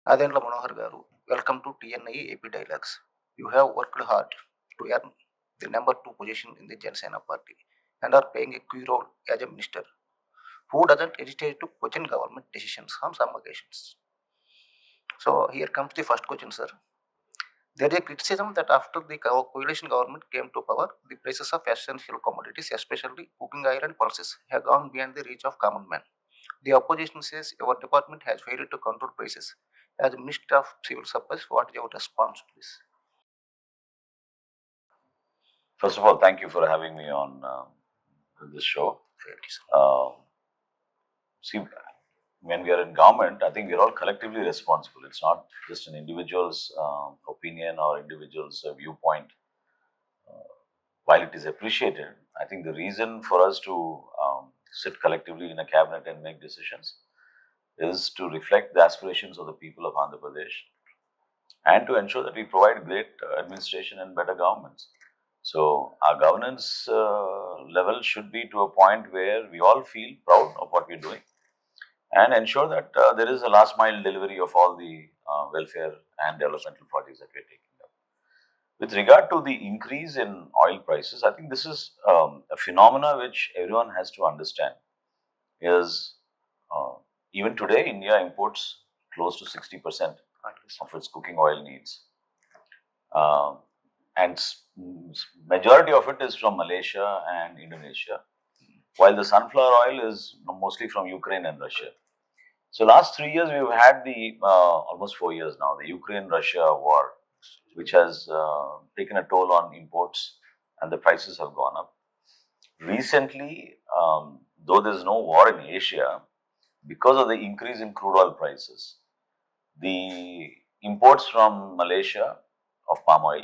Adendra Manohar Garu, welcome to TNI AP Dialogues. You have worked hard to earn the number two position in the Jansena party and are playing a key role as a minister who doesn't hesitate to question government decisions on some occasions. So here comes the first question, sir. There is a criticism that after the coalition government came to power, the prices of essential commodities, especially cooking oil and pulses, have gone beyond the reach of common man. The opposition says your department has failed to control prices. As Minister of Civil Supplies, what is your response to this? First of all, thank you for having me on this show. Thank you, sir. See, when we are in government, I think we are all collectively responsible. It's not just an individual's opinion or individual's viewpoint. While it is appreciated, I think the reason for us to sit collectively in a cabinet and make decisions is to reflect the aspirations of the people of Andhra Pradesh and to ensure that we provide great administration and better governments. So our governance level should be to a point where we all feel proud of what we're doing and ensure that there is a last mile delivery of all the welfare and developmental projects that we're taking up. With regard to the increase in oil prices, I think this is a phenomena which everyone has to understand. Is even today India imports close to 60% of its cooking oil needs. And majority of it is from Malaysia and Indonesia, while the sunflower oil is mostly from Ukraine and Russia. So last 3 years we've had the almost 4 years now, the Ukraine-Russia war, which has taken a toll on imports and the prices have gone up. Recently, though there is no war in Asia, because of the increase in crude oil prices, the imports from Malaysia of palm oil,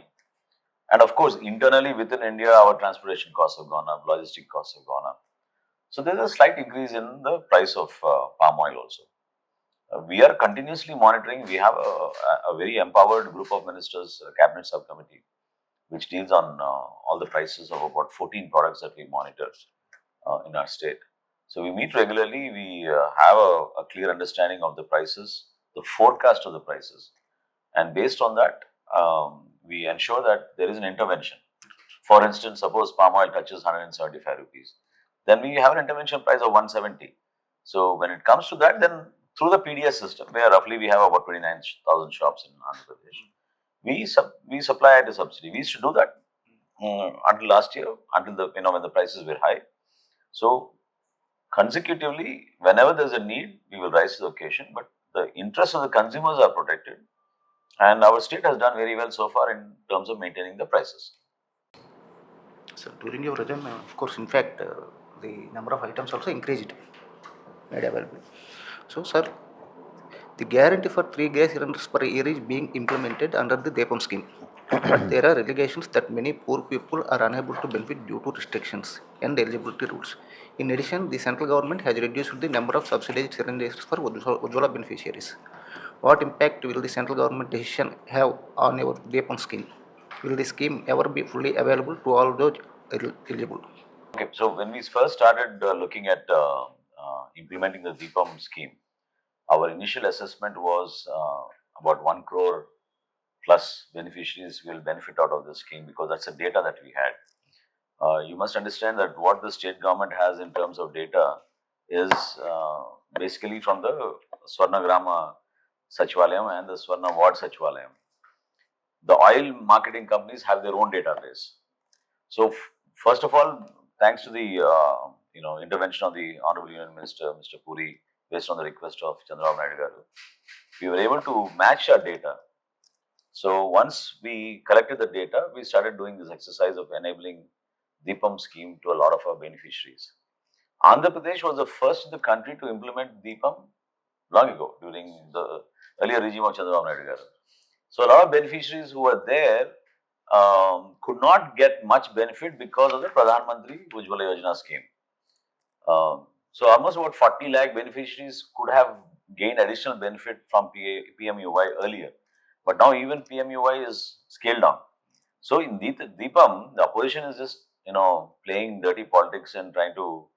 and of course, internally within India, our transportation costs have gone up, logistic costs have gone up. So there is a slight increase in the price of palm oil also. We are continuously monitoring. We have a very empowered group of ministers, cabinet subcommittee, which deals on all the prices of about 14 products that we monitor in our state. So we meet regularly. We have a clear understanding of the prices, the forecast of the prices, and based on that, we ensure that there is an intervention. For instance, suppose palm oil touches 175 rupees, then we have an intervention price of 170. So when it comes to that, then through the PDS system, where roughly we have about 29,000 shops in Andhra Pradesh, we supply at a subsidy. We used to do that until last year, until the when the prices were high. So consecutively, whenever there is a need, we will rise to the occasion. But the interests of the consumers are protected. And our state has done very well so far in terms of maintaining the prices. So during your regime, of course, in fact, the number of items also increased, made available. So, sir, the guarantee for 3 gas cylinders per year is being implemented under the Deepam scheme. But there are allegations that many poor people are unable to benefit due to restrictions and eligibility rules. In addition, the central government has reduced the number of subsidized cylinders for Ujjwala beneficiaries. What impact will the central government decision have on your Deepam scheme? Will the scheme ever be fully available to all those eligible? Okay, so when we first started looking at implementing the Deepam scheme, our initial assessment was about 1 crore plus beneficiaries will benefit out of the scheme because that's the data that we had. You must understand that what the state government has in terms of data is basically from the Swarnagrama Sachivalayam and the Swarna Ward Sachivalayam. The oil marketing companies have their own database. So first of all, thanks to the intervention of the Honorable Union Minister, Mr. Puri, based on the request of Chandrababu Naidu Garu, we were able to match our data. So once we collected the data, we started doing this exercise of enabling Deepam scheme to a lot of our beneficiaries. Andhra Pradesh was the first in the country to implement Deepam long ago, during the earlier regime of Chandrababu Naidu Garu. So a lot of beneficiaries who were there could not get much benefit because of the Pradhan Mantri Ujjwala Yojana scheme. So almost about 40 lakh beneficiaries could have gained additional benefit from PMUY earlier. But now even PMUY is scaled down. So in Deepam, the opposition is just playing dirty politics and trying to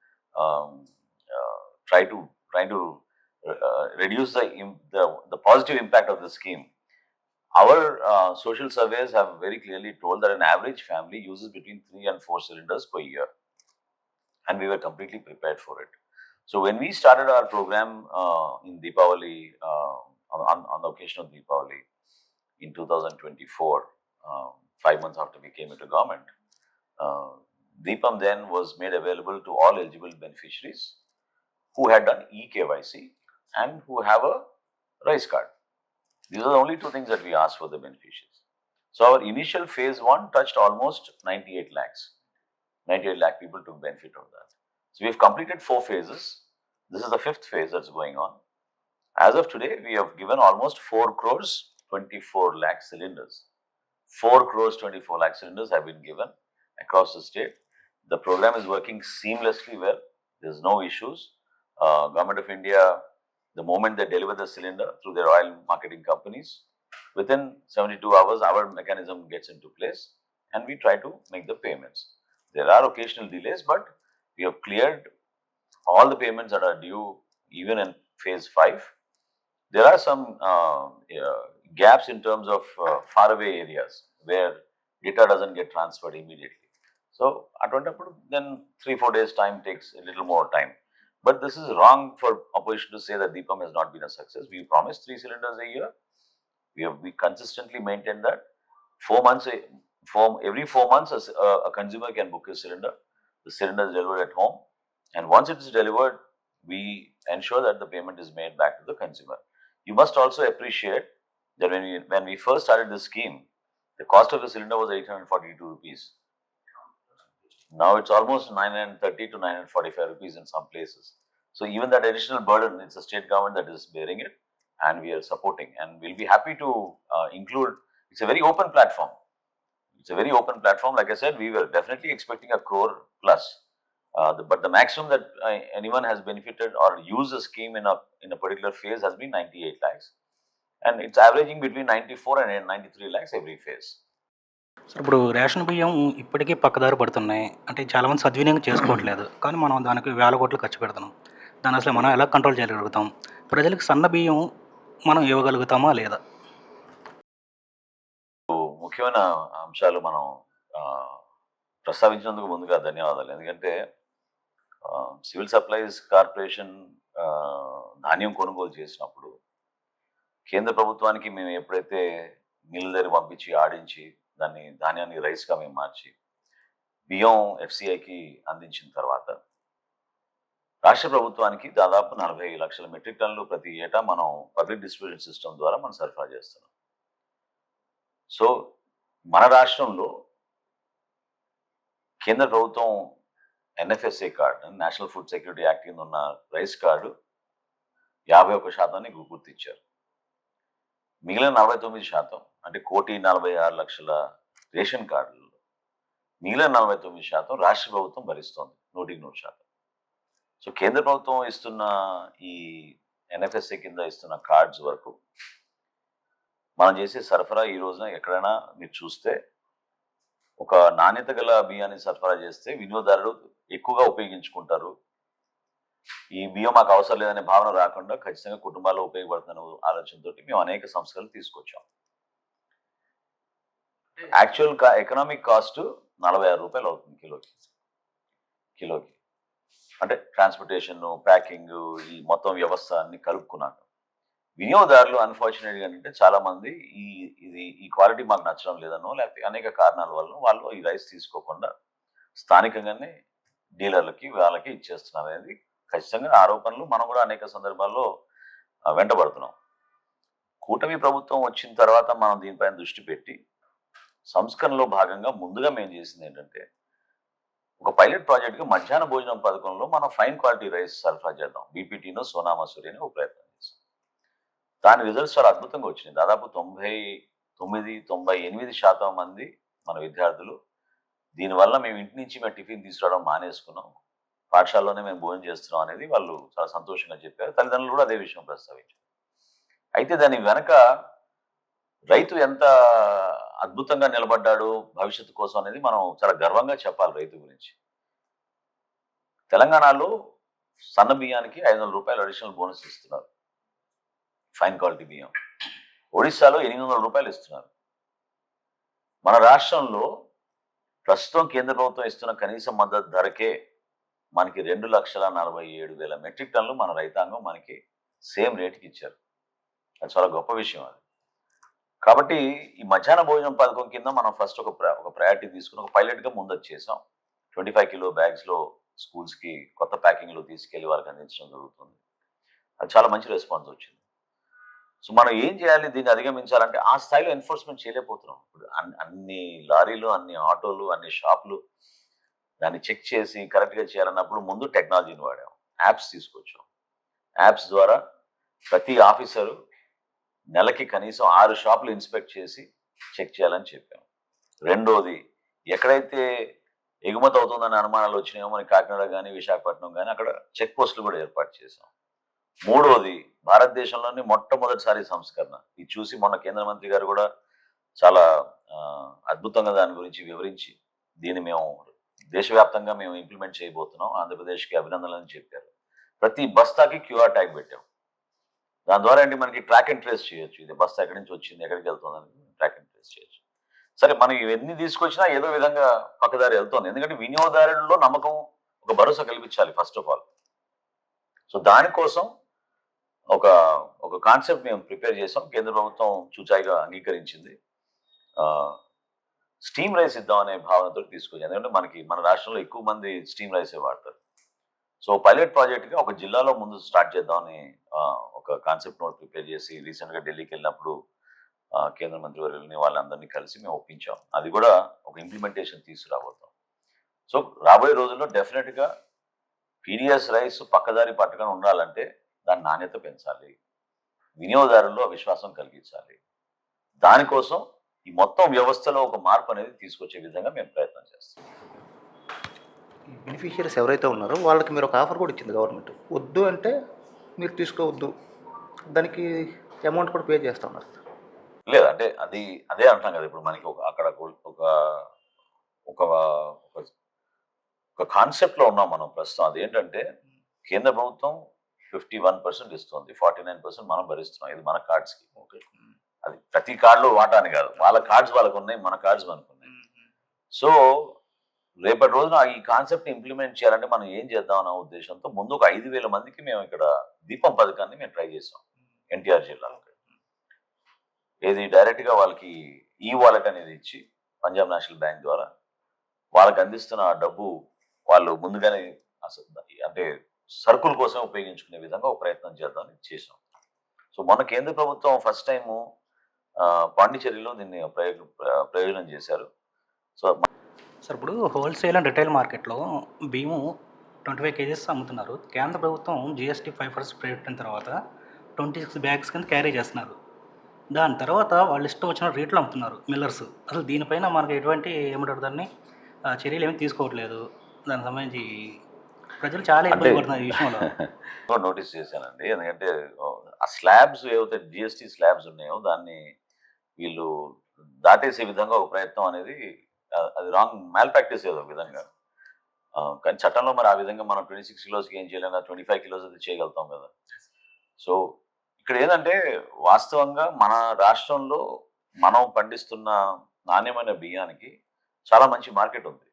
reduce the positive impact of the scheme. Our social surveys have very clearly told that an average family uses between 3 and 4 cylinders per year, and we were completely prepared for it. So when we started our program in Deepavali, on the occasion of Deepavali in 2024, 5 months after we came into government, uh, Deepam then was made available to all eligible beneficiaries who had done eKYC and who have a rice card. These are the only two things that we asked for the beneficiaries. So our initial phase 1 touched almost 98 lakhs. 98 lakh people took benefit of that. So we've completed 4 phases. This is the 5th phase that's going on. As of today, we have given almost 4 crores 24 lakh cylinders. 4 crores 24 lakh cylinders have been given across the state. The program is working seamlessly well. There's no issues. Government of India, the moment they deliver the cylinder through their oil marketing companies, within 72 hours, our mechanism gets into place and we try to make the payments. There are occasional delays, but we have cleared all the payments that are due even in phase 5. There are some gaps in terms of faraway areas where data doesn't get transferred immediately. So, then 3-4 days time takes a little more time. But this is wrong for opposition to say that Deepam has not been a success. We promised 3 cylinders a year. We consistently maintain that. 4 months, every 4 months, a consumer can book a cylinder. The cylinder is delivered at home, and once it is delivered, we ensure that the payment is made back to the consumer. You must also appreciate that when we first started this scheme, the cost of a cylinder was 842 rupees. Now it's almost 930 to 945 rupees in some places. So even that additional burden, it's the state government that is bearing it, and we are supporting. And we'll be happy to include. It's a very open platform. It's a very open platform. Like I said, we were definitely expecting a crore plus. But the maximum that anyone has benefited or used the scheme in a particular phase has been 98 lakhs. And it's averaging between 94 and 93 lakhs every phase. Sir ఇప్పుడు ration బియ్యం ఇప్పటికీ పక్కదారి పడుతున్నాయి. అంటే చాలామంది సద్వినియోగం చేసుకోవట్లేదు. కానీ మనం దానికి వేల కోట్లు ఖర్చు పెడుతున్నాం. దాన్ని అసలు మనం ఎలా కంట్రోల్ చేయగలుగుతాం? ప్రజలకు సన్న బియ్యం మనం ఇవ్వగలుగుతామా లేదా? ముఖ్యమైన అంశాలు మనం ప్రస్తావించినందుకు ముందుగా ధన్యవాదాలు. ఎందుకంటే సివిల్ సప్లైస్ కార్పొరేషన్ ధాన్యం కొనుగోలు చేసినప్పుడు కేంద్ర ప్రభుత్వానికి మేము ఎప్పుడైతే మిల్లు దగ్గర పంపించి ఆడించి దాన్ని ధాన్యాన్ని రైస్గా మేము మార్చి బియ్యం ఎఫ్సిఐకి అందించిన తర్వాత రాష్ట్ర ప్రభుత్వానికి దాదాపు 40 లక్షల మెట్రిక్ టన్నులు ప్రతి ఏటా మనం పబ్లిక్ డిస్ట్రిబ్యూషన్ సిస్టమ్ ద్వారా మనం సరఫరా చేస్తున్నాం. సో మన రాష్ట్రంలో కేంద్ర ప్రభుత్వం NFSA card, national food security act కింద ఉన్న రైస్ కార్డు 51% గుర్తించారు. మిగిలిన 49%, అంటే 1,46,00,000 రేషన్ కార్డులలో మిగిలిన 49% రాష్ట్ర ప్రభుత్వం భరిస్తోంది 100%. సో కేంద్ర ప్రభుత్వం ఇస్తున్న ఈ ఎన్ఎఫ్ఎస్ఏ కింద ఇస్తున్న కార్డ్స్ వరకు మనం చేసే సరఫరా ఈ రోజున ఎక్కడైనా మీరు చూస్తే ఒక నాణ్యత గల బియ్యాన్ని సరఫరా చేస్తే వినియోగదారులు ఎక్కువగా ఉపయోగించుకుంటారు. ఈ బియ్యం మాకు అవసరం లేదనే భావన రాకుండా ఖచ్చితంగా కుటుంబాల్లో ఉపయోగపడుతున్న ఆలోచనతో మేము అనేక సంస్కరణలు తీసుకొచ్చాం. యాక్చువల్ ఎకనామిక్ కాస్ట్ 46 రూపాయలు అవుతుంది కిలోకి. అంటే ట్రాన్స్పోర్టేషన్, ప్యాకింగ్, ఈ మొత్తం వ్యవస్థ అన్ని కలుపుకున్నాక వినియోగదారులు అన్ఫార్చునేట్గా ఏంటంటే చాలా మంది ఈ క్వాలిటీ మాకు నచ్చడం లేదనో లేకపోతే అనేక కారణాల వల్ల వాళ్ళు ఈ రైస్ తీసుకోకుండా స్థానికంగానే డీలర్లకి వాళ్ళకి ఇచ్చేస్తున్నారు అనేది ఖచ్చితంగా ఆరోపణలు. మనం కూడా అనేక సందర్భాల్లో వెంటబడుతున్నాం. కూటమి ప్రభుత్వం వచ్చిన తర్వాత మనం దీనిపైన దృష్టి పెట్టి సంస్కరణలో భాగంగా ముందుగా మేము చేసింది ఏంటంటే ఒక పైలట్ ప్రాజెక్ట్గా మధ్యాహ్న భోజనం పథకంలో మనం ఫైన్ క్వాలిటీ రైస్ సరఫరా చేద్దాం. బీపీటీనో సోనా మసూరి అని ఒక ప్రయత్నం చేస్తాం. దాని రిజల్ట్స్ చాలా అద్భుతంగా వచ్చినాయి. దాదాపు 99-98% మంది మన విద్యార్థులు దీనివల్ల మేము ఇంటి నుంచి మేము టిఫిన్ తీసుకురావడం మానేసుకున్నాం, పాఠశాలలోనే మేము భోజనం చేస్తున్నాం అనేది వాళ్ళు చాలా సంతోషంగా చెప్పారు. తల్లిదండ్రులు కూడా అదే విషయం ప్రస్తావించారు. అయితే దాని వెనక రైతు ఎంత అద్భుతంగా నిలబడ్డాడు భవిష్యత్తు కోసం అనేది మనం చాలా గర్వంగా చెప్పాలి రైతు గురించి. తెలంగాణలో సన్న బియ్యానికి 500 రూపాయలు అడిషనల్ బోనస్ ఇస్తున్నారు, ఫైన్ క్వాలిటీ బియ్యం. ఒడిశాలో 800 రూపాయలు ఇస్తున్నారు. మన రాష్ట్రంలో ప్రస్తుతం కేంద్ర ప్రభుత్వం ఇస్తున్న కనీస మద్దతు ధరకే మనకి 2,47,000 మెట్రిక్ టన్నులు మన రైతాంగం మనకి సేమ్ రేటుకి ఇచ్చారు. అది చాలా గొప్ప విషయం అది. కాబట్టి ఈ మధ్యాహ్న భోజనం పథకం కింద మనం ఫస్ట్ ఒక ప్రయారిటీ తీసుకుని ఒక పైలట్గా ముందొచ్చి చేసాం. 25 కిలో బ్యాగ్స్లో స్కూల్స్కి కొత్త ప్యాకింగ్లో తీసుకెళ్లి వారికి అందించడం జరుగుతుంది. అది చాలా మంచి రెస్పాన్స్ వచ్చింది. సో మనం ఏం చేయాలి దీన్ని అధిగమించాలంటే ఆ స్థాయిలో ఎన్ఫోర్స్మెంట్ చేయలేకపోతున్నాం. ఇప్పుడు అన్ని లారీలు, అన్ని ఆటోలు, అన్ని షాపులు దాన్ని చెక్ చేసి కరెక్ట్గా చేయాలన్నప్పుడు ముందు టెక్నాలజీని వాడాం, యాప్స్ తీసుకొచ్చాం. యాప్స్ ద్వారా ప్రతి ఆఫీసరు నెలకి కనీసం 6 షాపులు ఇన్స్పెక్ట్ చేసి చెక్ చేయాలని చెప్పాం. రెండోది, ఎక్కడైతే ఎగుమతి అవుతుందనే అనుమానాలు వచ్చినాయో మనకి కాకినాడ కానీ విశాఖపట్నం కానీ అక్కడ చెక్ పోస్టులు కూడా ఏర్పాటు చేశాం. మూడోది, భారతదేశంలోని మొట్టమొదటిసారి సంస్కరణ. ఇది చూసి మొన్న కేంద్ర మంత్రి గారు కూడా చాలా అద్భుతంగా దాని గురించి వివరించి దీన్ని మేము దేశవ్యాప్తంగా మేము ఇంప్లిమెంట్ చేయబోతున్నాం, ఆంధ్రప్రదేశ్కి అభినందనలు చెప్పారు. ప్రతి బస్తాకి క్యూఆర్ ట్యాగ్ పెట్టాం. దాని ద్వారా ఏంటి మనకి ట్రాక్ అండ్ ట్రేస్ చేయొచ్చు, ఇది బస్తా ఎక్కడి నుంచి వచ్చింది, ఎక్కడికి వెళ్తుందని ట్రాక్ అండ్ ట్రేస్ చేయొచ్చు. సరే, మనం ఇవన్నీ తీసుకొచ్చినా ఏదో విధంగా పక్కదారి వెళ్తుంది. ఎందుకంటే వినియోగదారుల్లో నమ్మకం, ఒక భరోసా కల్పించాలి ఫస్ట్ ఆఫ్ ఆల్. సో దానికోసం ఒక కాన్సెప్ట్ మేము ప్రిపేర్ చేసాం. కేంద్ర ప్రభుత్వం చూచాయిగా అంగీకరించింది. స్టీమ్ రైస్ ఇద్దాం అనే భావనతో తీసుకొచ్చాం. ఎందుకంటే మన రాష్ట్రంలో ఎక్కువ మంది స్టీమ్ రైసే వాడతారు. సో పైలట్ ప్రాజెక్ట్గా ఒక జిల్లాలో ముందు స్టార్ట్ చేద్దామని ఒక కాన్సెప్ట్ నోట్ ప్రిపేర్ చేసి రీసెంట్గా ఢిల్లీకి వెళ్ళినప్పుడు కేంద్ర మంత్రి వర్యుల్ని వాళ్ళందరినీ కలిసి మేము ఒప్పించాం. అది కూడా ఒక ఇంప్లిమెంటేషన్ తీసుకురాబోతాం. సో రాబోయే రోజుల్లో డెఫినెట్గా పీడిఎస్ రైస్ పక్కదారి పట్టకుండా ఉండాలంటే దాని నాణ్యత పెంచాలి, వినియోగదారుల్లో విశ్వాసం కలిగించాలి. దానికోసం ఈ మొత్తం వ్యవస్థలో ఒక మార్పు అనేది తీసుకొచ్చే విధంగా మేము ప్రయత్నం చేస్తాం. బెనిఫిషియరీస్ ఎవరైతే ఉన్నారో వాళ్ళకి మీరు ఒక ఆఫర్ కూడా ఇచ్చింది గవర్నమెంట్. వద్దు అంటే మీరు తీసుకోవద్దు, దానికి అమౌంట్ కూడా పే చేస్తూ ఉన్నారు. లేదు అంటే అదే అంటాం కదా, ఇప్పుడు మనకి అక్కడ ఒక కాన్సెప్ట్లో ఉన్నాం మనం ప్రస్తుతం. అదేంటంటే కేంద్ర ప్రభుత్వం 51% ఇస్తుంది, 49% మనం భరిస్తున్నాం. ఇది మన కార్డ్స్కి. ఓకే, అది ప్రతి కార్డులో వాటా అని కాదు, వాళ్ళ కార్డ్స్ వాళ్ళకు ఉన్నాయి, మన కార్డ్స్ మనకు ఉన్నాయి. సో రేపటి రోజున ఈ కాన్సెప్ట్ ఇంప్లిమెంట్ చేయాలంటే మనం ఏం చేద్దాం అన్న ఉద్దేశంతో ముందు ఒక 5,000 మందికి మేము ఇక్కడ దీపం పథకాన్ని మేము ట్రై చేసాం ఎన్టీఆర్ జిల్లాలో. ఏది డైరెక్ట్గా వాళ్ళకి ఈ వాలెట్ అనేది ఇచ్చి పంజాబ్ నేషనల్ బ్యాంక్ ద్వారా వాళ్ళకి అందిస్తున్న డబ్బు వాళ్ళు ముందుగానే అంటే సరుకుల కోసం ఉపయోగించుకునే విధంగా ఒక ప్రయత్నం చేద్దామని చేసాం. సో మొన్న కేంద్ర ప్రభుత్వం ఫస్ట్ టైము పాండిచ్చేరిలో దీన్ని ప్రయోజనం చేశారు. సో సార్, ఇప్పుడు హోల్సేల్ అండ్ రిటైల్ మార్కెట్లో బియ్యం 25 కేజీస్ అమ్ముతున్నారు. కేంద్ర ప్రభుత్వం జిఎస్టీ 5% పెట్టిన తర్వాత 26 బ్యాగ్స్ కింద క్యారీ చేస్తున్నారు. దాని తర్వాత వాళ్ళు ఇష్టం వచ్చిన రేట్లు అమ్ముతున్నారు మిల్లర్స్. అసలు దీనిపైన మనకు ఎటువంటి ఏమంటారు దాన్ని చర్యలు ఏమీ తీసుకోవట్లేదు. దానికి సంబంధించి ప్రజలు చాలా ఇబ్బంది పడుతున్నారు ఈ విషయంలో. నోటీస్ చేశానండి. ఎందుకంటే ఆ స్లాబ్స్ ఏవైతే జిఎస్టీ స్లాబ్స్ ఉన్నాయో దాన్ని వీళ్ళు దాటేసే విధంగా ఒక ప్రయత్నం అనేది అది రాంగ్ మ్యాల్ ప్రాక్టీస్ ఏదో విధంగా. కానీ చట్టంలో మరి ఆ విధంగా మనం 26 కిలోస్కి ఏం చేయలేం, 25 కిలోస్ అది చేయగలుగుతాం కదా. సో ఇక్కడ ఏంటంటే వాస్తవంగా మన రాష్ట్రంలో మనం పండిస్తున్న నాణ్యమైన బియ్యానికి చాలా మంచి మార్కెట్ ఉంది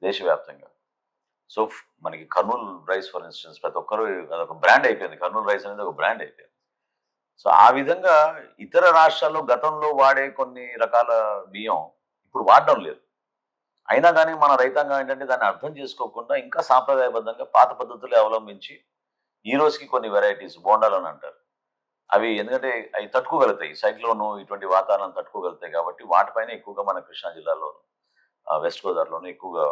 దేశవ్యాప్తంగా. సో మనకి కర్నూలు రైస్ ఫర్ ఇన్స్టెన్స్ ప్రతి ఒక్కరు అదొక బ్రాండ్ అయిపోయింది. కర్నూలు రైస్ అనేది ఒక బ్రాండ్ అయిపోయింది. సో ఆ విధంగా ఇతర రాష్ట్రాల్లో గతంలో వాడే కొన్ని రకాల బియ్యం ఇప్పుడు వాడడం లేదు. అయినా కానీ మన రైతాంగం ఏంటంటే దాన్ని అర్థం చేసుకోకుండా ఇంకా సాంప్రదాయబద్ధంగా పాత పద్ధతులు అవలంబించి ఈ రోజుకి కొన్ని వెరైటీస్ బోండాలు అని అంటారు. అవి ఎందుకంటే అవి తట్టుకోగలుగుతాయి, సైక్లోను ఇటువంటి వాతావరణం తట్టుకోగలుగుతాయి. కాబట్టి వాటిపైన ఎక్కువగా మన కృష్ణా జిల్లాలో వెస్ట్ గోదావరిలోనూ ఎక్కువగా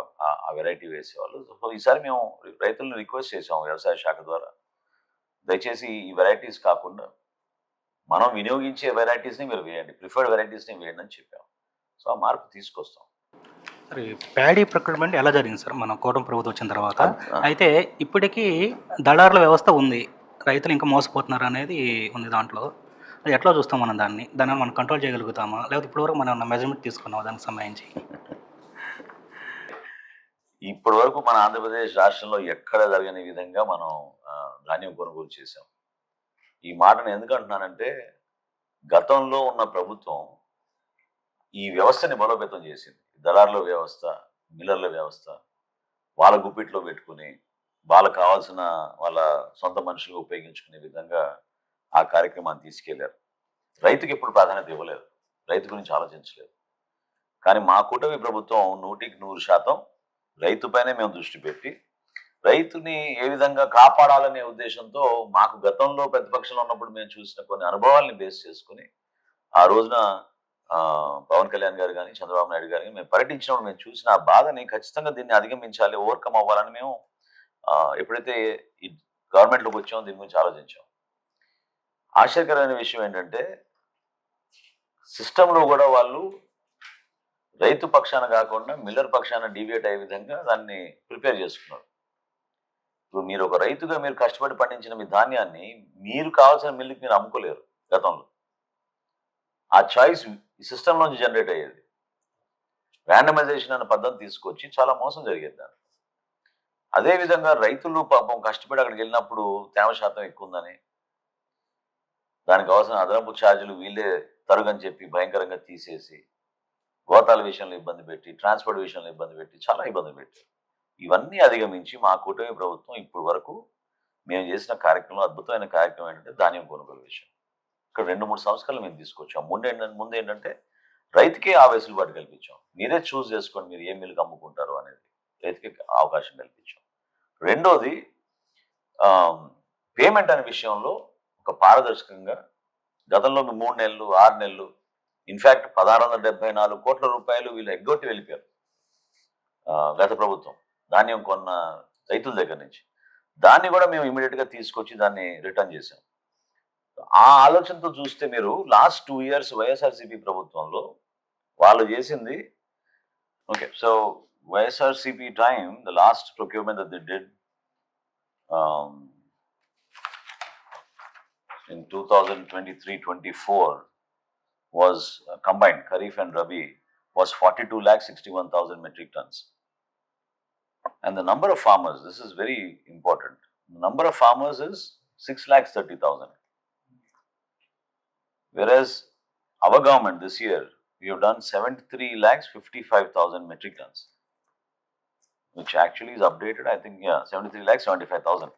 ఆ వెరైటీ వేసేవాళ్ళు. సో ఈసారి మేము రైతులను రిక్వెస్ట్ చేసాము వ్యవసాయ శాఖ ద్వారా, దయచేసి ఈ వెరైటీస్ కాకుండా మనం వినియోగించే వెరైటీస్ని మీరు వేయండి, ప్రిఫర్డ్ వెరైటీస్ని వేయండి అని చెప్పాము. సో ఆ మార్పు తీసుకొస్తాం. సరే, ప్యాడీ ప్రొక్యూర్మెంట్ ఎలా జరిగింది సార్ మన కూటమి ప్రభుత్వం వచ్చిన తర్వాత? అయితే ఇప్పటికీ దళారుల వ్యవస్థ ఉంది, రైతులు ఇంకా మోసపోతున్నారు అనేది ఉంది దాంట్లో. అది ఎట్లా చూస్తాం మనం దాన్ని మనం కంట్రోల్ చేయగలుగుతామా, లేకపోతే ఇప్పటివరకు మనం మెజర్మెంట్ తీసుకున్నామా దానికి సంబంధించి? ఇప్పటి వరకు మన ఆంధ్రప్రదేశ్ రాష్ట్రంలో ఎక్కడ జరగని విధంగా మనం ధాన్యం కొనుగోలు చేసాం. ఈ మాటను ఎందుకు అంటున్నానంటే, గతంలో ఉన్న ప్రభుత్వం ఈ వ్యవస్థని బలోపేతం చేసింది. దళారుల వ్యవస్థ, మిల్లర్ల వ్యవస్థ వాళ్ళ గుప్పిట్లో పెట్టుకుని వాళ్ళకు కావాల్సిన వాళ్ళ సొంత మనుషులు ఉపయోగించుకునే విధంగా ఆ కార్యక్రమాన్ని తీసుకెళ్లారు. రైతుకి ఎప్పుడు ప్రాధాన్యత ఇవ్వలేదు, రైతు గురించి ఆలోచించలేదు. కానీ మా కూటమి ప్రభుత్వం 100% రైతుపైనే మేము దృష్టి పెట్టి రైతుని ఏ విధంగా కాపాడాలనే ఉద్దేశంతో మాకు గతంలో ప్రతిపక్షంలో ఉన్నప్పుడు మేము చూసిన కొన్ని అనుభవాల్ని బేస్ చేసుకుని ఆ రోజున పవన్ కళ్యాణ్ గారు కానీ చంద్రబాబు నాయుడు గారు కానీ మేము పర్యటించినప్పుడు మేము చూసిన ఆ బాధని ఖచ్చితంగా దీన్ని అధిగమించాలి, ఓవర్కమ్ అవ్వాలని మేము ఎప్పుడైతే ఈ గవర్నమెంట్లోకి వచ్చామో దీని గురించి ఆలోచించాం. ఆశ్చర్యకరమైన విషయం ఏంటంటే సిస్టంలో కూడా వాళ్ళు రైతు పక్షాన కాకుండా మిల్లర్ పక్షాన డీవియేట్ అయ్యే విధంగా దాన్ని ప్రిపేర్ చేసుకున్నారు. ఇప్పుడు మీరు ఒక రైతుగా మీరు కష్టపడి పండించిన మీ ధాన్యాన్ని మీరు కావాల్సిన మిల్లుకి మీరు అమ్ముకోలేరు. గతంలో ఆ చాయిస్ ఈ సిస్టమ్ నుంచి జనరేట్ అయ్యేది. ర్యాండమైజేషన్ అనే పద్ధతి తీసుకొచ్చి చాలా మోసం జరిగేది దాన్ని. అదేవిధంగా రైతులు పాపం కష్టపడి అక్కడికి వెళ్ళినప్పుడు తేమ శాతం ఎక్కువ ఉందని దానికి కావాల్సిన అదనపు ఛార్జీలు వీళ్ళే తరుగని చెప్పి భయంకరంగా తీసేసి గోతాల విషయంలో ఇబ్బంది పెట్టి, ట్రాన్స్పోర్ట్ విషయంలో ఇబ్బంది పెట్టి చాలా ఇబ్బందులు పెట్టారు. ఇవన్నీ అధిగమించి మా కూటమి ప్రభుత్వం ఇప్పుడు వరకు మేము చేసిన కార్యక్రమం, అద్భుతమైన కార్యక్రమం ఏంటంటే ధాన్యం కొనుగోలు విషయం. ఇక్కడ 2-3 సంస్కరణలు మేము తీసుకొచ్చాం. ముందు ఏంటంటే రైతుకే ఆ వెసులుబాటు కల్పించాం. మీరే చూస్ చేసుకోండి మీరు ఏ మిల్లుకి అమ్ముకుంటారు అనేది రైతుకే అవకాశం కల్పించాం. రెండోది పేమెంట్ అనే విషయంలో ఒక పారదర్శకంగా గతంలో 3 నెలలు 6 నెలలు ఇన్ఫ్యాక్ట్ 1674 కోట్ల రూపాయలు వీళ్ళు ఎగ్గొట్టి వెళ్ళిపోయారు గత ప్రభుత్వం ధాన్యం కొన్న రైతుల దగ్గర నుంచి. దాన్ని కూడా మేము ఇమీడియట్గా తీసుకొచ్చి దాన్ని రిటర్న్ చేసాం. ఆ ఆలోచనతో చూస్తే మీరు లాస్ట్ 2 years వైఎస్ఆర్సీపీ ప్రభుత్వంలో వాళ్ళు చేసింది okay. So YSRCP time the last procurement that they did in 2023-24 was combined Kharif and Rabi was 42,61,000 metric tons. And the number of farmers, this is very important, the number of farmers is 6,30,000. Whereas our government this year, we have done 73,55,000 metric tons, which actually is updated, I think, 73,75,000.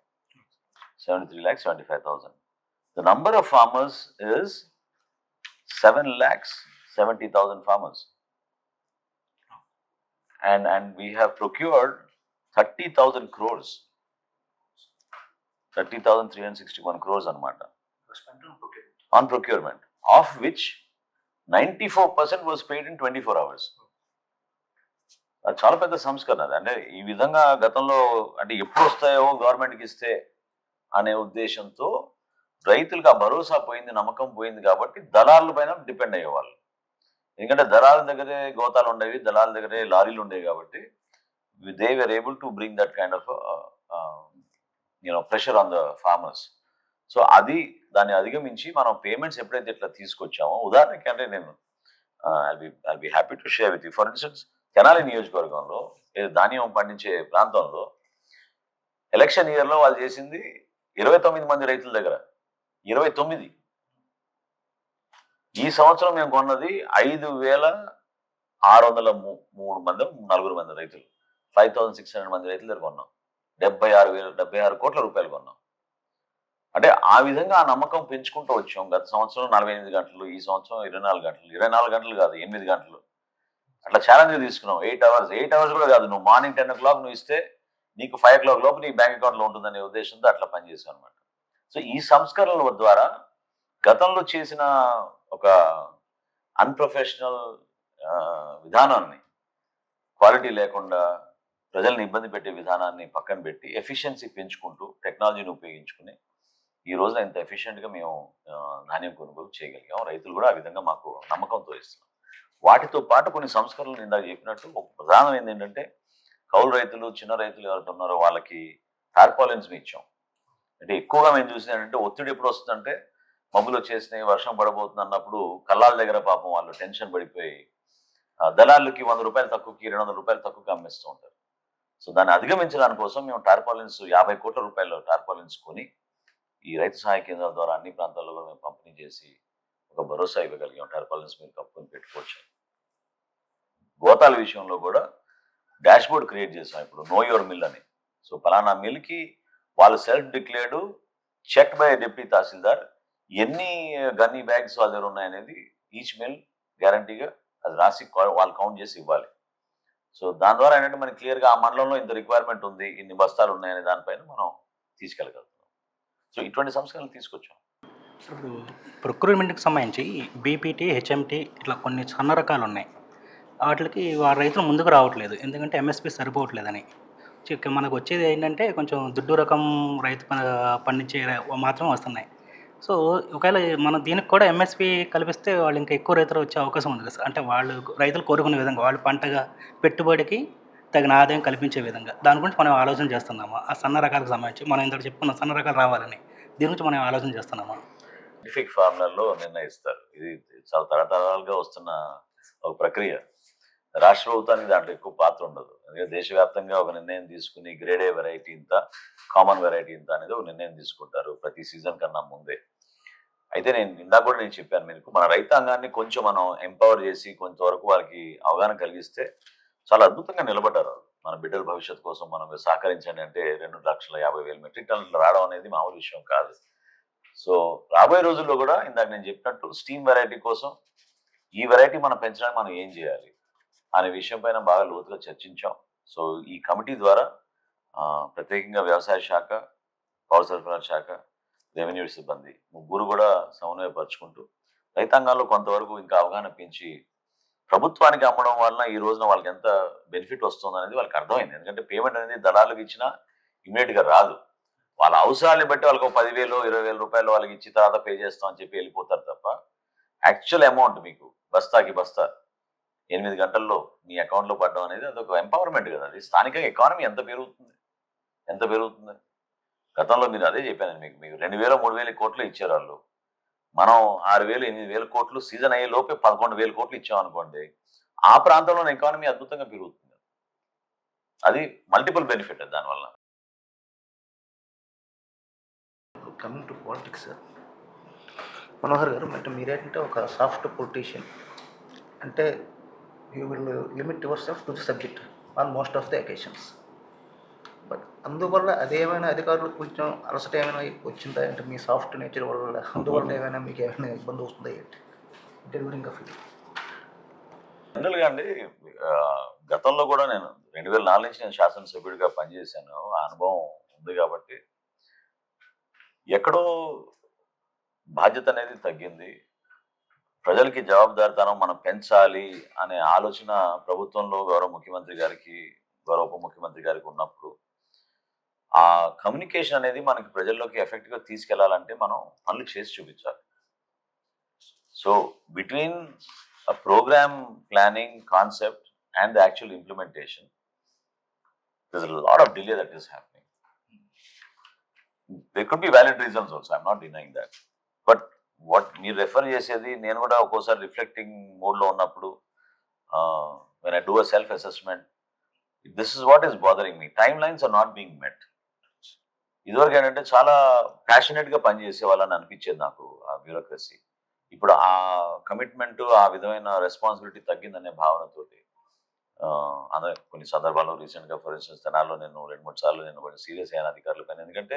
73,75,000. The number of farmers is 7,70,000 farmers. And we have procured 30,000 crores. 30,361 crores anamata. On procurement, of which 94% was paid in 24 hours. అది చాలా పెద్ద సంస్కరణ. అంటే ఈ విధంగా గతంలో అంటే ఎప్పుడు వస్తాయో గవర్నమెంట్కి ఇస్తే అనే ఉద్దేశంతో రైతులకు ఆ భరోసా పోయింది, నమ్మకం పోయింది కాబట్టి దళారుల పైన డిపెండ్ అయ్యేవాళ్ళు. ఎందుకంటే దళారుల దగ్గరే గోతాలు ఉండేవి, దళారుల దగ్గరే లారీలు ఉండేవి కాబట్టి they were able to bring that kind of pressure on the farmers. So అది దాన్ని అధిగమించి మనం పేమెంట్స్ ఎప్పుడైతే ఇట్లా తీసుకొచ్చామో, ఉదాహరణకి అంటే నేను I be happy to share with you. For instance Tenali నియోజకవర్గంలో ధాన్యం పండించే ప్రాంతంలో ఎలక్షన్ ఇయర్లో వాళ్ళు చేసింది 29 మంది రైతుల దగ్గర 29. ఈ సంవత్సరం మేము కొన్నది 5,603 మంది 4 మంది రైతులు, 5,600 మంది రైతుల దగ్గర కొన్నాం. 76 కోట్ల రూపాయలు కొన్నాం. అంటే ఆ విధంగా ఆ నమ్మకం పెంచుకుంటూ వచ్చాం. గత సంవత్సరం 48 గంటలు, ఈ సంవత్సరం 24 గంటలు, 24 గంటలు కాదు 8 గంటలు అట్లా ఛాలెంజ్ తీసుకున్నాం. 8 అవర్స్ కూడా కాదు, నువ్వు మార్నింగ్ 10 o'clock నువ్వు ఇస్తే నీకు 5 o'clock లోపు నీ బ్యాంక్ అకౌంట్లో ఉంటుందనే ఉద్దేశంతో అట్లా పనిచేసాం అనమాట. సో ఈ సంస్కరణల ద్వారా గతంలో చేసిన ఒక అన్ప్రొఫెషనల్ విధానాన్ని, క్వాలిటీ లేకుండా ప్రజల్ని ఇబ్బంది పెట్టే విధానాన్ని పక్కన పెట్టి ఎఫిషియన్సీ పెంచుకుంటూ టెక్నాలజీని ఉపయోగించుకుని ఈ రోజున ఇంత ఎఫిషియెంట్గా మేము ధాన్యం కొనుగోలు చేయగలిగాం. రైతులు కూడా ఆ విధంగా మాకు నమ్మకంతో ఇస్తున్నాం. వాటితో పాటు కొన్ని సంస్కరణలు ఇందాక చెప్పినట్టు ఒక ప్రధానమైనది ఏంటంటే కౌలు రైతులు, చిన్న రైతులు ఎవరైతే ఉన్నారో వాళ్ళకి టార్పాలిన్స్ ఇచ్చాం. అంటే ఎక్కువగా మేము చూసినట్టే ఒత్తిడి ఎప్పుడు వస్తుందంటే మబ్బులు వచ్చేసినాయి, వర్షం పడబోతుంది అన్నప్పుడు కల్లాల దగ్గర పాపం వాళ్ళు టెన్షన్ పడిపోయి దళాలకి 100 రూపాయలు తక్కువకి, 200 రూపాయలు తక్కువకి అమ్మేస్తూ ఉంటారు. సో దాన్ని అధిగమించడానికి కోసం మేము టార్పాలిన్స్ 50 కోట్ల రూపాయల టార్పాలిన్స్ కొని ఈ రైతు సహాయ కేంద్రాల ద్వారా అన్ని ప్రాంతాల్లో కూడా మేము పంపిణీ చేసి ఒక భరోసా ఇవ్వగలిగాం. టార్పాలిన్స్ మీరు కప్పుకొని పెట్టుకోవచ్చు. గోతాల విషయంలో కూడా డాష్ బోర్డ్ క్రియేట్ చేసాం ఇప్పుడు, నో యువర్ మిల్ అని. సో పలానా మిల్కి వాళ్ళు self declared check by deputy tahsildar ఎన్ని గన్నీ బ్యాగ్స్ వాళ్ళ దగ్గర ఉన్నాయనేది ఈచ్ మిల్ గ్యారంటీగా అది రాసి వాళ్ళు కౌంట్ చేసి ఇవ్వాలి. సో దాని ద్వారా ఏంటంటే మనకి క్లియర్గా ఆ మండలంలో ఇంత రిక్వైర్మెంట్ ఉంది, ఇన్ని బస్తాలు ఉన్నాయనే దానిపైన మనం తీసుకెళ్ళగలుగుతాం. సో ఇటువంటి సంస్కరణలు తీసుకొచ్చాం. ఇప్పుడు ప్రొక్యూర్మెంట్కి సంబంధించి బీపీటీ, హెచ్ఎంటీ ఇట్లా కొన్ని సన్న రకాలు ఉన్నాయి. వాటికి రైతులు ముందుకు రావట్లేదు, ఎందుకంటే ఎంఎస్పి సరిపోవట్లేదని. మనకు వచ్చేది ఏంటంటే కొంచెం దుడ్డు రకం రైతు పండించే మాత్రం వస్తున్నాయి. సో ఒకవేళ మనం దీనికి కూడా ఎంఎస్పి కల్పిస్తే వాళ్ళు ఇంకా ఎక్కువ రైతులు వచ్చే అవకాశం ఉంది కదా సార్. అంటే వాళ్ళు రైతులు కోరుకునే విధంగా వాళ్ళు పంటగా పెట్టుబడికి తగిన ఆదాయం కల్పించే విధంగా దాని గురించి మనం ఆలోచన చేస్తున్నామా? ఆ సన్న రకాలకు సంబంధించి మనం ఇంతకు చెప్పుకున్న సన్న రకాలు రావాలని దీని గురించి మనం ఆలోచన చేస్తున్నామా? సైంటిఫిక్ ఫార్ములాలో నిర్ణయిస్తారు. ఇది చాలా తరతరాలుగా వస్తున్న ఒక ప్రక్రియ. రాష్ట్ర ప్రభుత్వానికి దాంట్లో ఎక్కువ పాత్ర ఉండదు. అందుకే దేశవ్యాప్తంగా ఒక నిర్ణయం తీసుకుని గ్రేడ్ ఏ వెరైటీ ఇంత, కామన్ వెరైటీ ఇంత అనేది ఒక నిర్ణయం తీసుకుంటారు ప్రతి సీజన్ కన్నా ముందే. అయితే ఇందాక కూడా నేను చెప్పాను మీకు, మన రైతాంగాన్ని కొంచెం మనం ఎంపవర్ చేసి కొంతవరకు వాళ్ళకి అవగాహన కలిగిస్తే చాలా అద్భుతంగా నిలబడ్డారు. మన బిడ్డల భవిష్యత్తు కోసం మనం సహకరించండి అంటే 2,50,000 మెట్రిక్ టన్నులు రావడం అనేది మామూలు విషయం కాదు. సో రాబోయే రోజుల్లో కూడా ఇందాక నేను చెప్పినట్టు స్టీమ్ వెరైటీ కోసం ఈ వెరైటీ మనం పెంచడానికి మనం ఏం చేయాలి అనే విషయం పైన బాగా లోతుగా చర్చించాం. సో ఈ కమిటీ ద్వారా ప్రత్యేకంగా వ్యవసాయ శాఖ, పౌర సరఫరాల శాఖ, రెవెన్యూ సిబ్బంది ముగ్గురు కూడా సమన్వయపరుచుకుంటూ రైతాంగాల్లో కొంతవరకు ఇంకా అవగాహన పెంచి ప్రభుత్వానికి అమ్మడం వలన ఈ రోజున వాళ్ళకి ఎంత బెనిఫిట్ వస్తుంది అనేది వాళ్ళకి అర్థమైంది. ఎందుకంటే పేమెంట్ అనేది దళాలకు ఇచ్చినా ఇమీడియట్గా రాదు. వాళ్ళ అవసరాన్ని బట్టి వాళ్ళకి 10,000, 20,000 రూపాయలు వాళ్ళకి ఇచ్చి తర్వాత పే చేస్తాం అని చెప్పి వెళ్ళిపోతారు తప్ప యాక్చువల్ అమౌంట్ మీకు బస్తాకి బస్తా 8 గంటల్లో మీ అకౌంట్లో పడడం అనేది అదొక ఎంపవర్మెంట్ కదా. అది స్థానికంగా ఎకానమీ ఎంత పెరుగుతుంది. గతంలో మీరు అదే చెప్పాను మీకు 2,000, 3,000 కోట్లు ఇచ్చారు వాళ్ళు. మనం 6,000, 8,000 కోట్లు సీజన్ అయ్యే లోపే 11,000 కోట్లు ఇచ్చామనుకోండి, ఆ ప్రాంతంలో ఎకానమీ అద్భుతంగా పెరుగుతుంది. అది మల్టిపుల్ బెనిఫిట్ దానివల్ల. Coming to politics sir, Manohar గారు, అంటే మీరేంటంటే ఒక సాఫ్ట్ పొలిటీషియన్, అంటే you will limit your self to the subject on most of the occasions. But అందువల్ల అదేమైనా అధికారులకు కొంచెం అలసట ఏమైనా వచ్చిందా అంటే మీ సాఫ్ట్ నేచర్ వల్ల, అందువల్ల ఏమైనా మీకు ఏమైనా ఇబ్బంది వస్తుందా ఏంటి డెలివరింగ్ ఆఫ్ ఇది? జనరల్గా అండి, గతంలో కూడా నేను 2004 నుంచి నేను శాసనసభ్యుడిగా పనిచేశాను. ఆ అనుభవం ఉంది కాబట్టి ఎక్కడో బాధ్యత అనేది తగ్గింది. ప్రజలకి జవాబుదారితనం మనం పెంచాలి అనే ఆలోచన ప్రభుత్వంలో గౌరవ ముఖ్యమంత్రి గారికి, గౌరవ ఉప ముఖ్యమంత్రి గారికి ఉన్నప్పుడు ఆ కమ్యూనికేషన్ అనేది మనకి ప్రజల్లోకి ఎఫెక్ట్గా తీసుకెళ్లాలంటే మనం పనులు చేసి చూపించాలి. So between a program planning concept and the actual implementation, there's a lot of delay that is happening. There could be valid reasons also, I'm not denying that. But what మీరు refer చేసేది, నేను కూడా ఒక్కోసారి reflecting మోడ్లో ఉన్నప్పుడు when I do a self assessment, this is what is bothering me. Timelines are not being met. ఇదివరకు ఏంటంటే చాలా ప్యాషనెట్గా పనిచేసే వాళ్ళని అనిపించేది నాకు ఆ బ్యూరోక్రసీ. ఇప్పుడు ఆ కమిట్మెంట్, ఆ విధమైన రెస్పాన్సిబిలిటీ తగ్గిందనే భావనతోటి అదే కొన్ని సందర్భాల్లో రీసెంట్గా ఫర్ ఇన్స్టెన్స్ తెనాల్లో నేను 2-3 సార్లు నేను కొంచెం సీరియస్ అయిన అధికారుల పైన. ఎందుకంటే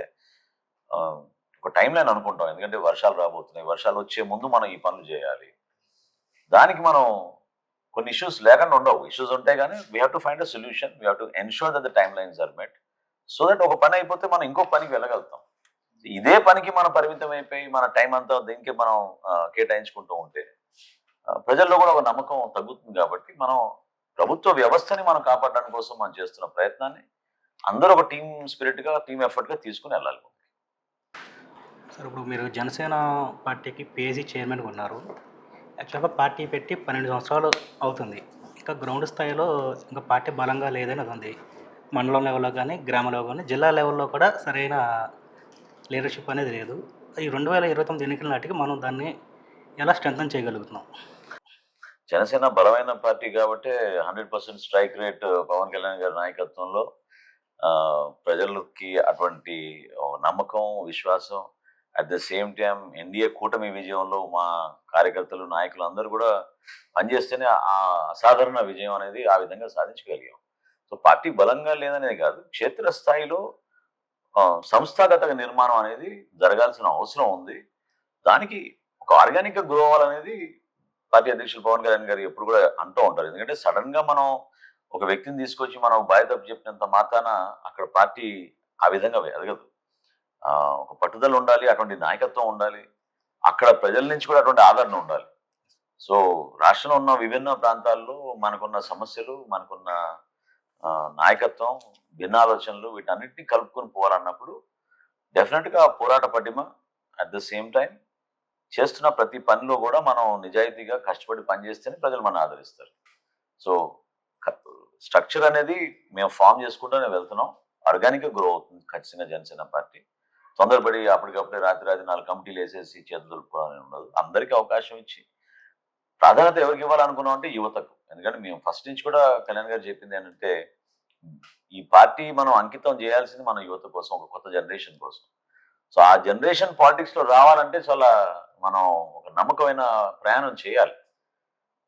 ఒక టైం లైన్ అనుకుంటాం, ఎందుకంటే వర్షాలు రాబోతున్నాయి, వర్షాలు వచ్చే ముందు మనం ఈ పనులు చేయాలి. దానికి మనం కొన్ని ఇష్యూస్ లేకుండా ఉండవు, ఇష్యూస్ ఉంటాయి కానీ we have to find a solution, we have to ensure that the time lines are met, so that ఒక పని అయిపోతే మనం ఇంకో పనికి వెళ్ళగలుగుతాం. ఇదే పనికి మనం పరిమితం అయిపోయి మన టైం అంతా దీనికి మనం కేటాయించుకుంటూ ఉంటే ప్రజల్లో కూడా ఒక నమ్మకం తగ్గుతుంది. కాబట్టి మనం ప్రభుత్వ వ్యవస్థని మనం కాపాడడానికి కోసం మనం చేస్తున్న ప్రయత్నాన్ని అందరూ ఒక టీమ్ స్పిరిట్గా, టీమ్ ఎఫర్ట్గా తీసుకుని వెళ్ళాలి. సార్, ఇప్పుడు మీరు జనసేన పార్టీకి పిఏసీ చైర్మన్గా ఉన్నారు. యాక్చువల్గా పార్టీ పెట్టి 12 సంవత్సరాలు అవుతుంది. ఇంకా గ్రౌండ్ స్థాయిలో ఇంకా పార్టీ బలంగా లేదని అది ఉంది. మండలం లెవెల్లో కానీ, గ్రామ లెవెల్లో కానీ, జిల్లా లెవెల్లో కూడా సరైన లీడర్షిప్ అనేది లేదు. ఈ 2029 ఎన్నికల నాటికి మనం దాన్ని ఎలా స్ట్రెంథన్ చేయగలుగుతున్నాం? జనసేన బలమైన పార్టీ కాబట్టి 100% స్ట్రైక్ రేట్ పవన్ కళ్యాణ్ గారి నాయకత్వంలో ప్రజలకి అటువంటి నమ్మకం, విశ్వాసం, at the same time NDA కూటమి విజయంలో మా కార్యకర్తలు, నాయకులు అందరూ కూడా పనిచేస్తేనే ఆ అసాధారణ విజయం అనేది ఆ విధంగా సాధించగలిగాం. సో పార్టీ బలంగా లేదనేది కాదు, క్షేత్రస్థాయిలో సంస్థాగత నిర్మాణం అనేది జరగాల్సిన అవసరం ఉంది. దానికి ఒక ఆర్గానిక్గా గ్రో అవ్వాలనేది పార్టీ అధ్యక్షులు పవన్ కళ్యాణ్ గారు ఎప్పుడు కూడా అంటూ ఉంటారు. ఎందుకంటే సడన్ గా మనం ఒక వ్యక్తిని తీసుకొచ్చి మనం బాధ్యత చెప్పినంత మాత్రాన అక్కడ పార్టీ ఆ విధంగా ఎదగదు. ఒక పట్టుదల ఉండాలి, అటువంటి నాయకత్వం ఉండాలి, అక్కడ ప్రజల నుంచి కూడా అటువంటి ఆదరణ ఉండాలి. సో రాష్ట్రంలో ఉన్న విభిన్న ప్రాంతాల్లో మనకున్న సమస్యలు, మనకున్న నాయకత్వం, భిన్నాలోచనలు, వీటన్నిటిని కలుపుకొని పోవాలన్నప్పుడు డెఫినెట్గా పోరాట పటిమ, అట్ ద సేమ్ టైం చేస్తున్న ప్రతి పనిలో కూడా మనం నిజాయితీగా కష్టపడి పనిచేస్తేనే ప్రజలు మనం ఆదరిస్తారు. సో స్ట్రక్చర్ అనేది మేము ఫామ్ చేసుకుంటూనే వెళ్తున్నాం. ఆర్గానిక్గా గ్రో అవుతుంది ఖచ్చితంగా జనసేన పార్టీ. తొందరపడి అప్పటికప్పుడే రాత్రి 4 కమిటీలు వేసేసి చేతులు దులుపుకోవాలని ఉండదు. అందరికీ అవకాశం ఇచ్చి ప్రాధాన్యత ఎవరికి ఇవ్వాలనుకున్నాం అంటే యువతకు. ఎందుకంటే మేము ఫస్ట్ నుంచి కూడా కళ్యాణ్ గారు చెప్పింది ఏంటంటే, ఈ పార్టీ మనం అంకితం చేయాల్సింది మన యువత కోసం, ఒక కొత్త జనరేషన్ కోసం. సో ఆ జనరేషన్ పాలిటిక్స్ లో రావాలంటే చాలా మనం ఒక నమ్మకమైన ప్రయాణం చేయాలి.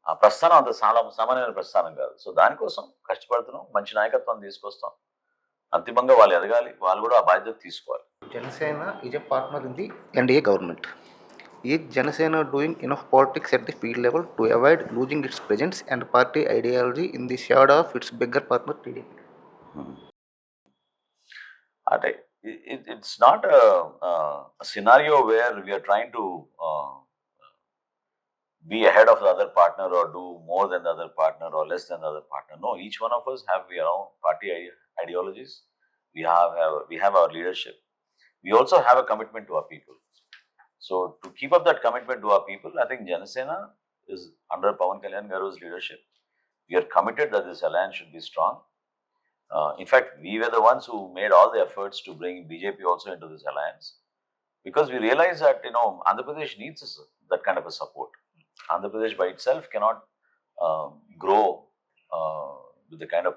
ఆ ప్రస్థానం అంత సామాన్యమైన ప్రస్థానం కాదు. సో దానికోసం కష్టపడుతున్నాం, మంచి నాయకత్వం తీసుకొస్తాం. అంతిమంగా వాళ్ళు ఎదగాలి, వాళ్ళు కూడా ఆ బాధ్యత తీసుకోవాలి. Janasena is a partner in the NDA government. Is Janasena doing enough politics at the field level to avoid losing its presence and party ideology in the shadow of its bigger partner TDP? అంటే it's not a scenario where we are trying to be ahead of the other partner or do more than the other partner or less than the other partner. No, each one of us have our own party ideologies. We have our leadership. We also have a commitment to our people. So to keep up that commitment to our people, I think Janasena is under Pawan Kalyan Garu's leadership. We are committed that this alliance should be strong. In fact, we were the ones who made all the efforts to bring BJP also into this alliance, because we realized that Andhra Pradesh needs that kind of a support. Andhra Pradesh by itself cannot grow with the kind of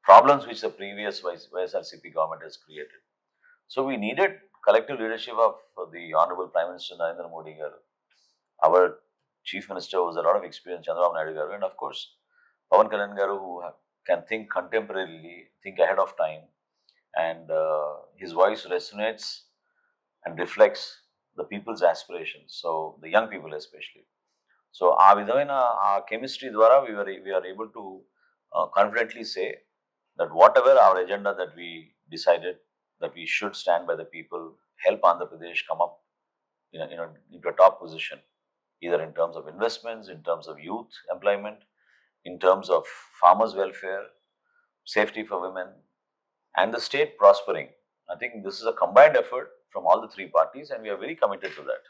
problems which the previous YSRCP government has created. So we needed collective leadership of the Honorable Prime Minister Narendra Modi garu, our Chief Minister who has a lot of experience, Chandrababu Naidu garu, and of course Pawan Kalyan garu, who can think contemporarily, think ahead of time, and his voice resonates and reflects the people's aspirations, so the young people especially. So aa vidhamaina aa chemistry dwara we are able to confidently say that whatever our agenda that we decided, that we should stand by the people, help Andhra Pradesh come up into a top position, either in terms of investments, in terms of youth employment, in terms of farmers' welfare, safety for women, and the state prospering. I think this is a combined effort from all the three parties, and we are very committed to that.